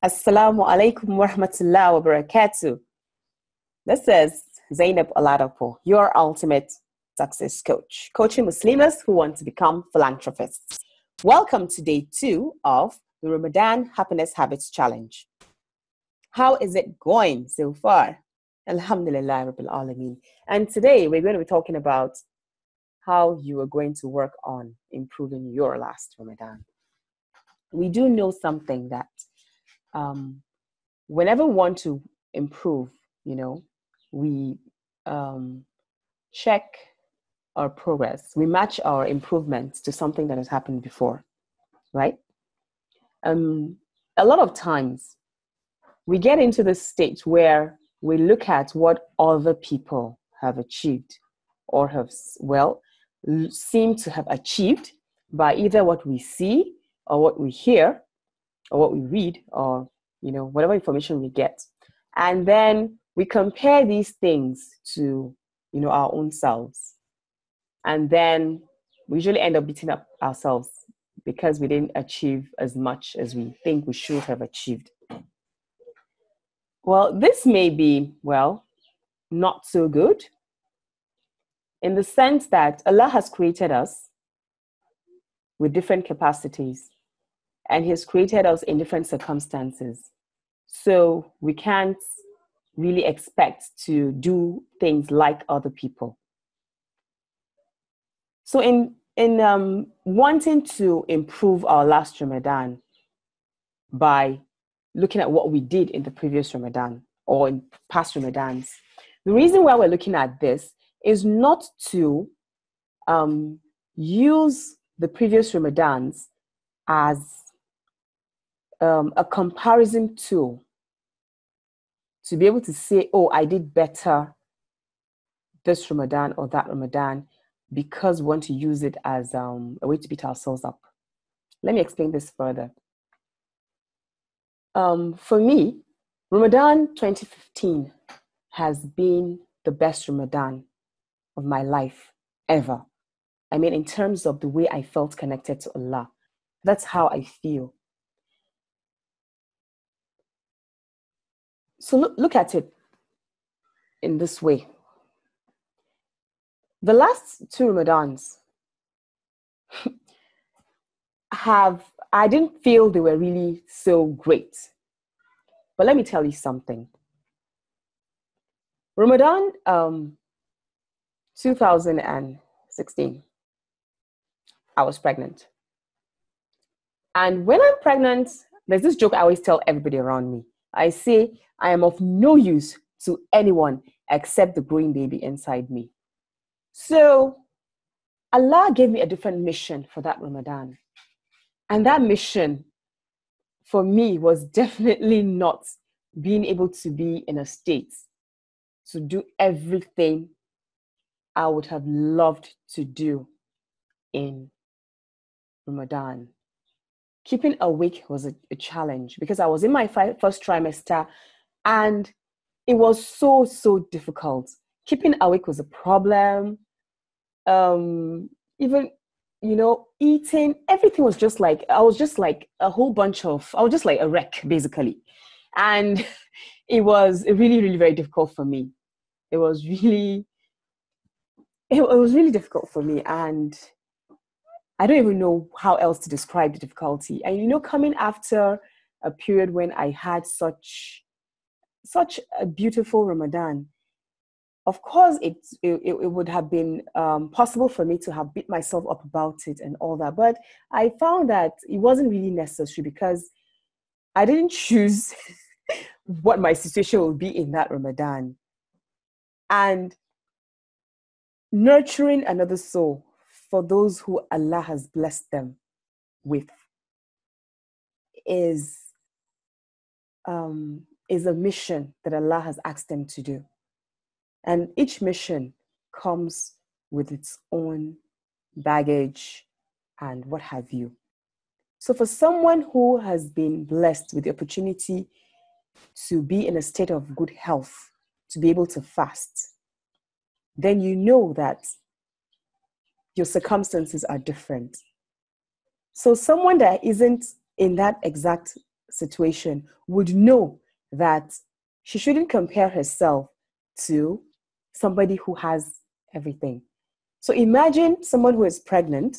Assalamu alaikum wa rahmatullahi wa barakatuh. This is Zainab Oladapo, your ultimate success coach, coaching Muslims who want to become philanthropists. Welcome to day 2 of the Ramadan Happiness Habits Challenge. How is it going so far? Alhamdulillah Rabbil Alameen. And today we're going to be talking about how you are going to work on improving your last Ramadan. We do know something that whenever we want to improve, we check our progress. We match our improvements to something that has happened before, right? A lot of times we get into this state where we look at what other people have achieved or have, seem to have achieved by either what we see or what we hear or what we read or whatever information we get. And then we compare these things to, our own selves. And then we usually end up beating up ourselves because we didn't achieve as much as we think we should have achieved. Well, this may be, not so good in the sense that Allah has created us with different capacities and He has created us in different circumstances. So we can't really expect to do things like other people. So in wanting to improve our last Ramadan by looking at what we did in the previous Ramadan or in past Ramadans, the reason why we're looking at this is not to use the previous Ramadans as a comparison tool to be able to say, oh, I did better this Ramadan or that Ramadan, because we want to use it as a way to beat ourselves up. Let me explain this further. For me, Ramadan 2015 has been the best Ramadan of my life ever. I mean, in terms of the way I felt connected to Allah. That's how I feel. So look at it in this way. The last 2 Ramadans I didn't feel they were really so great. But let me tell you something. Ramadan 2016, I was pregnant. And when I'm pregnant, there's this joke I always tell everybody around me. I say, I am of no use to anyone except the growing baby inside me. So Allah gave me a different mission for that Ramadan. And that mission for me was definitely not being able to be in a state to do everything I would have loved to do in Ramadan. Keeping awake was a challenge because I was in my first trimester and it was so difficult. Keeping awake was a problem. Even, eating, everything was just like, I was just like a wreck, basically. And it was really, really very difficult for me. It was really difficult for me. And I don't even know how else to describe the difficulty. And, coming after a period when I had such a beautiful Ramadan, of course, it would have been possible for me to have beat myself up about it and all that. But I found that it wasn't really necessary because I didn't choose what my situation would be in that Ramadan. And nurturing another soul for those who Allah has blessed them with is a mission that Allah has asked them to do. And each mission comes with its own baggage and what have you. So for someone who has been blessed with the opportunity to be in a state of good health, to be able to fast, then you know that your circumstances are different. So someone that isn't in that exact situation would know that she shouldn't compare herself to somebody who has everything. So imagine someone who is pregnant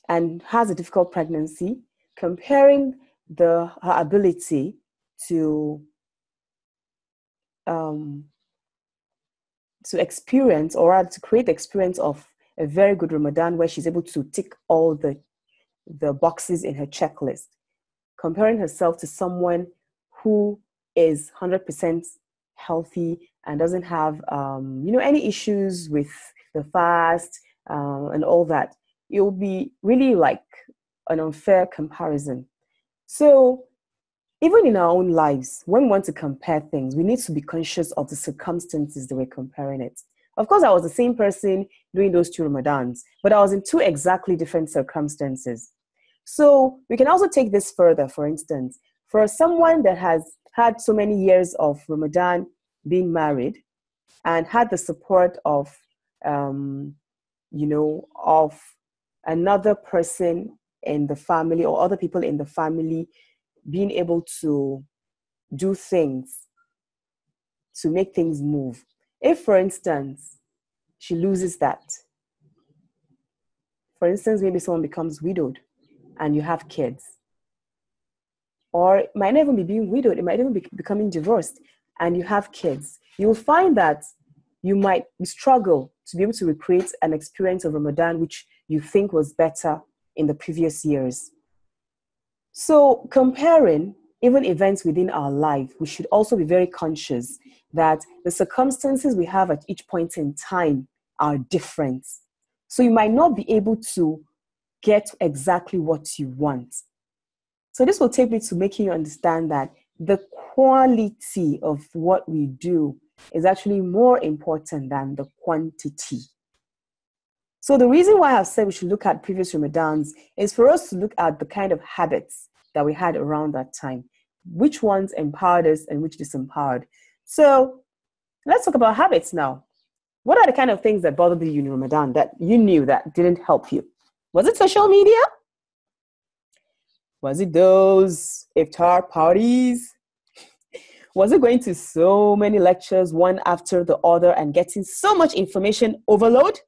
and has a difficult pregnancy, comparing her ability to experience, or rather to create the experience of a very good Ramadan where she's able to tick all the boxes in her checklist, comparing herself to someone who is 100% healthy and doesn't have any issues with the fast and all that. It will be really like an unfair comparison. So even in our own lives, when we want to compare things, we need to be conscious of the circumstances that we're comparing it. Of course, I was the same person doing those 2 Ramadans, but I was in 2 exactly different circumstances. So we can also take this further. For instance, for someone that has had so many years of Ramadan being married and had the support of, of another person in the family or other people in the family being able to do things to make things move. If, for instance, she loses that, for instance, maybe someone becomes widowed and you have kids, or it might not even be being widowed, it might even be becoming divorced and you have kids, you'll find that you might struggle to be able to recreate an experience of Ramadan which you think was better in the previous years. So comparing even events within our life, we should also be very conscious that the circumstances we have at each point in time are different. So you might not be able to get exactly what you want. So this will take me to making you understand that the quality of what we do is actually more important than the quantity. So the reason why I've said we should look at previous Ramadans is for us to look at the kind of habits that we had around that time, which ones empowered us and which disempowered. So let's talk about habits now. What are the kind of things that bothered you in Ramadan that you knew that didn't help you? Was it social media? Was it those iftar parties? Was it going to so many lectures, one after the other, and getting so much information overload?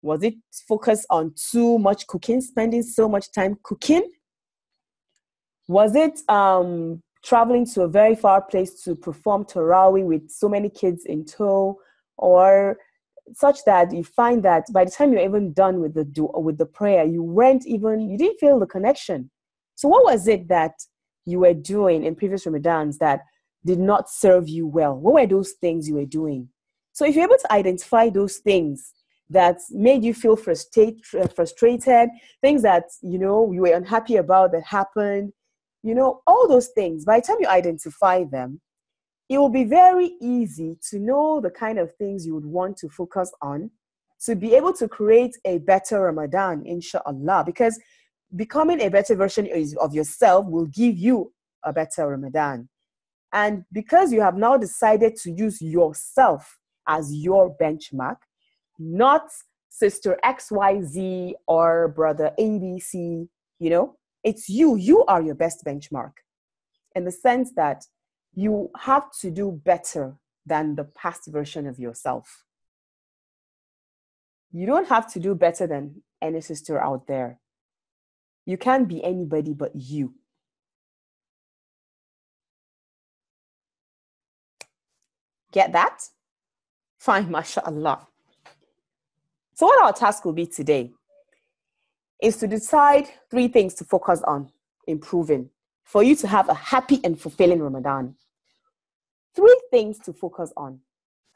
Was it focused on too much cooking, spending so much time cooking? Was it traveling to a very far place to perform Tarawih with so many kids in tow, or such that you find that by the time you're even done with the prayer, you didn't feel the connection? So what was it that you were doing in previous Ramadans that did not serve you well? What were those things you were doing? So if you're able to identify those things that made you feel frustrated, things that, you were unhappy about that happened, all those things, by the time you identify them, it will be very easy to know the kind of things you would want to focus on to be able to create a better Ramadan, inshallah, because becoming a better version of yourself will give you a better Ramadan. And because you have now decided to use yourself as your benchmark, not sister XYZ or brother ABC, it's you. You are your best benchmark in the sense that you have to do better than the past version of yourself. You don't have to do better than any sister out there. You can't be anybody but you. Get that? Fine, mashallah. So what our task will be today is to decide 3 things to focus on improving for you to have a happy and fulfilling Ramadan. 3 things to focus on.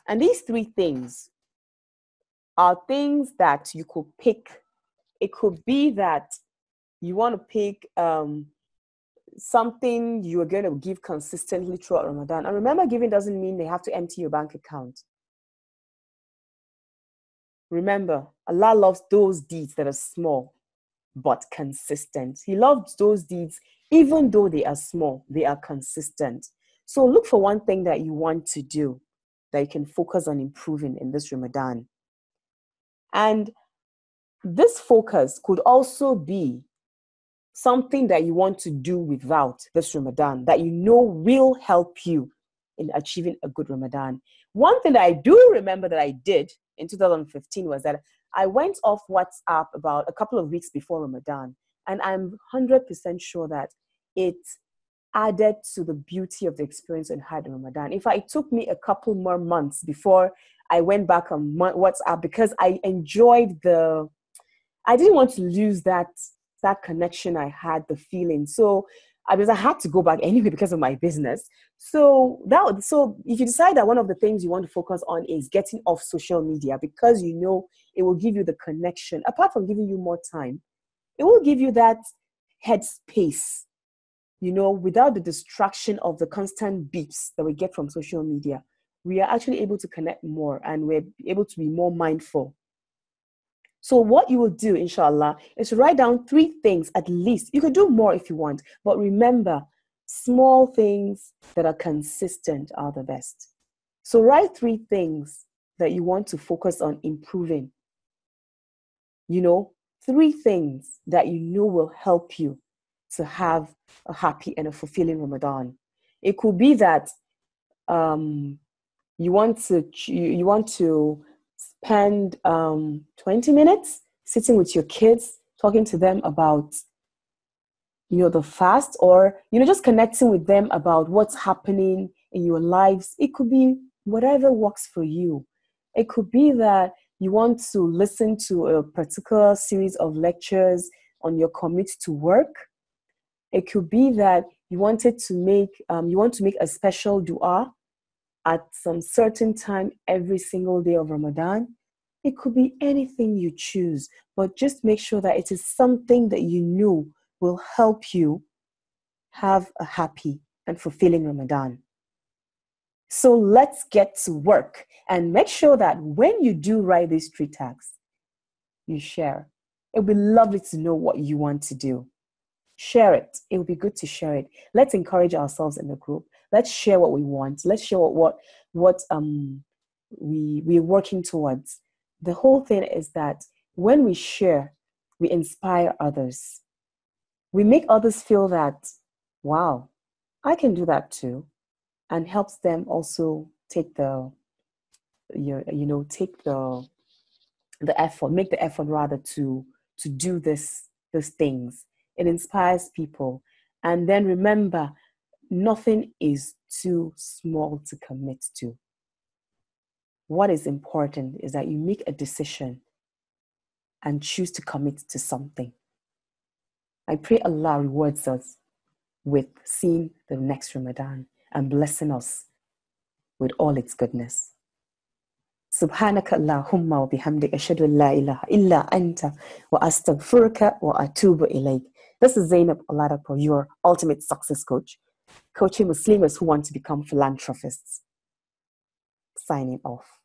And these 3 things are things that you could pick. It could be that you want to pick something you are going to give consistently throughout Ramadan. And remember, giving doesn't mean they have to empty your bank account. Remember, Allah loves those deeds that are small but consistent. He loves those deeds even though they are small, they are consistent. So look for one thing that you want to do that you can focus on improving in this Ramadan. And this focus could also be something that you want to do without this Ramadan that you know will help you in achieving a good Ramadan. One thing that I do remember that I did in 2015 was that I went off WhatsApp about a couple of weeks before Ramadan, and I'm 100% sure that it added to the beauty of the experience I had in Ramadan. In fact, it took me a couple more months before I went back on WhatsApp because I enjoyed I didn't want to lose that connection I had, the feeling. So because I had to go back anyway because of my business. So if you decide that one of the things you want to focus on is getting off social media because you know it will give you the connection, apart from giving you more time, it will give you that headspace, without the distraction of the constant beeps that we get from social media. We are actually able to connect more and we're able to be more mindful. So what you will do, inshallah, is write down 3 things at least. You could do more if you want, but remember, small things that are consistent are the best. So write 3 things that you want to focus on improving. 3 things that you know will help you to have a happy and a fulfilling Ramadan. It could be that you want to spend 20 minutes sitting with your kids, talking to them about the fast, or just connecting with them about what's happening in your lives. It could be whatever works for you. It could be that you want to listen to a particular series of lectures on your commute to work. It could be that you want to make a special dua at some certain time every single day of Ramadan. It could be anything you choose, but just make sure that it is something that you know will help you have a happy and fulfilling Ramadan. So let's get to work and make sure that when you do write these 3 tasks, you share. It would be lovely to know what you want to do. Share it. It would be good to share it. Let's encourage ourselves in the group. Let's share what we want. Let's share what we're working towards. The whole thing is that when we share, we inspire others. We make others feel that, wow, I can do that too, and helps them also take the effort, make the effort rather to do these things. It inspires people. And then remember, nothing is too small to commit to. What is important is that you make a decision and choose to commit to something. I pray Allah rewards us with seeing the next Ramadan and blessing us with all its goodness. Subhanaka Allahumma wa bihamdik ashhadu an la ilaha illa anta wa astaghfiruka wa atubu ilayk. This is Zainab Oladapo, your ultimate success coach, coaching Muslims who want to become philanthropists. Signing off.